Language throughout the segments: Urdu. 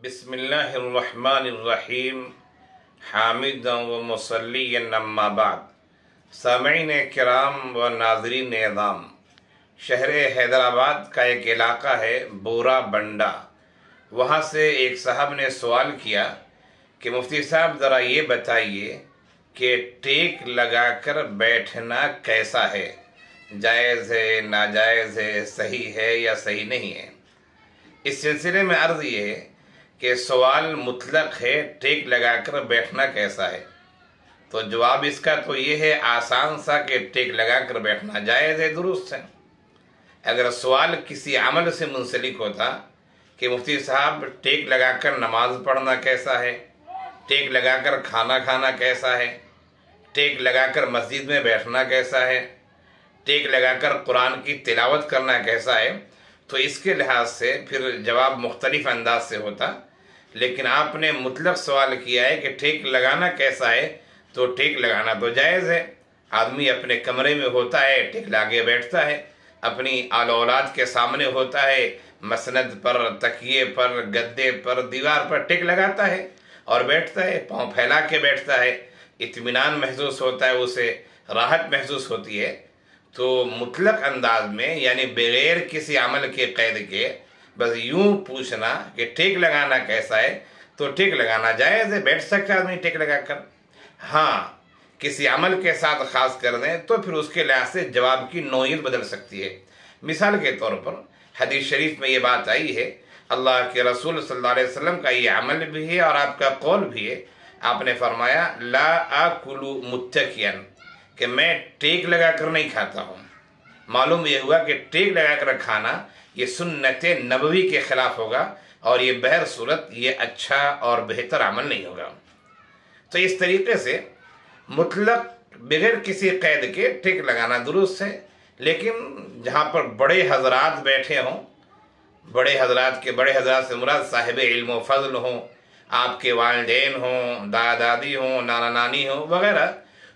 بسم اللہ الرحمن الرحیم حامدا و مصلیًا اما بعد۔ سامعین کرام و ناظرین اعظام، شہر حیدرآباد کا ایک علاقہ ہے بورا بنڈا۔ وہاں سے ایک صاحب نے سوال کیا کہ مفتی صاحب ذرا یہ بتائیے کہ ٹیک لگا کر بیٹھنا کیسا ہے، جائز ہے، ناجائز ہے، صحیح ہے یا صحیح نہیں ہے؟ اس سلسلے میں عرض یہ ہے کہ سوال مطلق ہے، ٹیک لگا کر بیٹھنا کیسا ہے؟ تو جواب اس کا تو یہ ہے آسان سا کہ ٹیک لگا کر بیٹھنا جائز ہے، درست ہے۔ اگر سوال کسی عمل سے منسلک ہوتا کہ مفتی صاحب ٹیک لگا کر نماز پڑھنا کیسا ہے، ٹیک لگا کر کھانا کھانا کیسا ہے، ٹیک لگا کر مسجد میں بیٹھنا کیسا ہے، ٹیک لگا کر قرآن کی تلاوت کرنا کیسا ہے، تو اس کے لحاظ سے پھر جواب مختلف انداز سے ہوتا۔ لیکن آپ نے مطلق سوال کیا ہے کہ ٹیک لگانا کیسا ہے، تو ٹیک لگانا تو جائز ہے۔ آدمی اپنے کمرے میں ہوتا ہے، ٹیک لگا بیٹھتا ہے، اپنی آل اولاد کے سامنے ہوتا ہے، مسند پر، تکیے پر، گدے پر، دیوار پر ٹیک لگاتا ہے اور بیٹھتا ہے، پاؤں پھیلا کے بیٹھتا ہے، اطمینان محسوس ہوتا ہے، اسے راحت محسوس ہوتی ہے۔ تو مطلق انداز میں یعنی بغیر کسی عمل کے قید کے بس یوں پوچھنا کہ ٹیک لگانا کیسا ہے، تو ٹیک لگانا جائز ہے، بیٹھ سکتا ہے آدمی ٹیک لگا کر۔ ہاں، کسی عمل کے ساتھ خاص کر دیں تو پھر اس کے لحاظ سے جواب کی نوعیت بدل سکتی ہے۔ مثال کے طور پر حدیث شریف میں یہ بات آئی ہے، اللہ کے رسول صلی اللہ علیہ وسلم کا یہ عمل بھی ہے اور آپ کا قول بھی ہے۔ آپ نے فرمایا لا آکل متکئا، کہ میں ٹیک لگا کر نہیں کھاتا ہوں۔ معلوم یہ ہوا کہ ٹیک لگا کر کھانا یہ سنت نبوی کے خلاف ہوگا اور یہ بہر صورت یہ اچھا اور بہتر عمل نہیں ہوگا۔ تو اس طریقے سے مطلق بغیر کسی قید کے ٹیک لگانا درست ہے، لیکن جہاں پر بڑے حضرات بیٹھے ہوں، بڑے حضرات سے مراد صاحب علم و فضل ہوں، آپ کے والدین ہوں، دادا دادی ہوں، نانا نانی ہوں وغیرہ،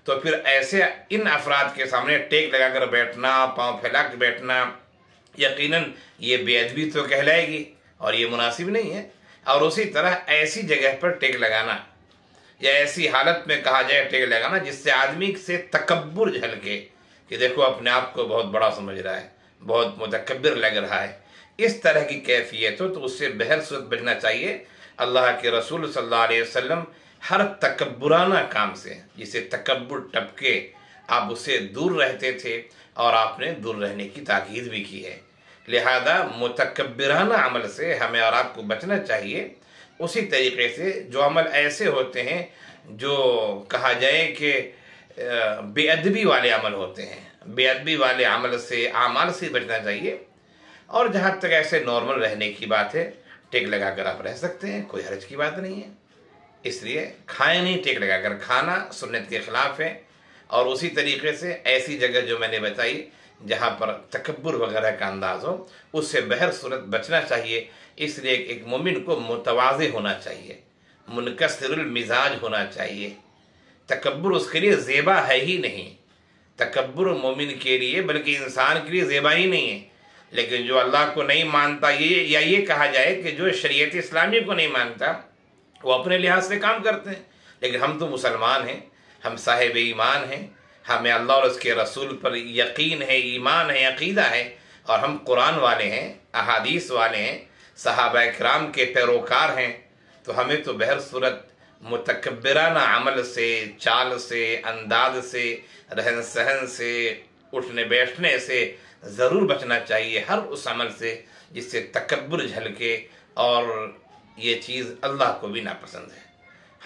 تو پھر ایسے ان افراد کے سامنے ٹیک لگا کر بیٹھنا، پاؤں پھیلا کر بیٹھنا، یقیناً یہ بے ادبی تو کہلائے گی اور یہ مناسب نہیں ہے۔ اور اسی طرح ایسی جگہ پر ٹیک لگانا یا ایسی حالت میں کہا جائے ٹیک لگانا جس سے آدمی سے تکبر جھلکے کہ دیکھو اپنے آپ کو بہت بڑا سمجھ رہا ہے، بہت متکبر لگ رہا ہے، اس طرح کی کیفیت ہو تو اس سے بہر صورت بچنا چاہیے۔ اللہ کے رسول صلی اللہ علیہ وسلم ہر تکبرانہ کام سے، جسے تکبر ٹپکے، آپ اسے دور رہتے تھے اور آپ نے دور رہنے کی تاکید بھی کی ہے۔ لہذا متکبرانہ عمل سے ہمیں اور آپ کو بچنا چاہیے۔ اسی طریقے سے جو عمل ایسے ہوتے ہیں جو کہا جائے کہ بے ادبی والے عمل ہوتے ہیں، بے ادبی والے عمل سے، اعمال سے بچنا چاہیے۔ اور جہاں تک ایسے نارمل رہنے کی بات ہے، ٹیک لگا کر آپ رہ سکتے ہیں، کوئی حرج کی بات نہیں ہے۔ اس لیے کھائیں نہیں، ٹیک لگا کر کھانا سنت کے خلاف ہے۔ اور اسی طریقے سے ایسی جگہ جو میں نے بتائی جہاں پر تکبر وغیرہ کا انداز ہو، اس سے بہر صورت بچنا چاہیے۔ اس لیے ایک مومن کو متواضع ہونا چاہیے، منکسر المزاج ہونا چاہیے۔ تکبر اس کے لیے زیبا ہے ہی نہیں، تکبر مومن کے لیے بلکہ انسان کے لیے زیبا ہی نہیں ہے۔ لیکن جو اللہ کو نہیں مانتا، یہ کہا جائے کہ جو شریعت اسلامی کو نہیں مانتا، وہ اپنے لحاظ سے کام کرتے ہیں۔ لیکن ہم تو مسلمان ہیں، ہم صاحب ایمان ہیں، ہمیں اللہ اور اس کے رسول پر یقین ہے، ایمان ہے، عقیدہ ہے، اور ہم قرآن والے ہیں، احادیث والے ہیں، صحابہ کرام کے پیروکار ہیں۔ تو ہمیں تو بہر صورت متکبرانہ عمل سے، چال سے، انداز سے، رہن سہن سے، اٹھنے بیٹھنے سے ضرور بچنا چاہیے، ہر اس عمل سے جس سے تکبر جھلکے اور یہ چیز اللہ کو بھی ناپسند ہے۔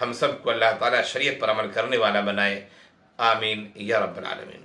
ہم سب کو اللہ تعالیٰ شریعت پر عمل کرنے والا بنائے، آمین یا رب العالمین۔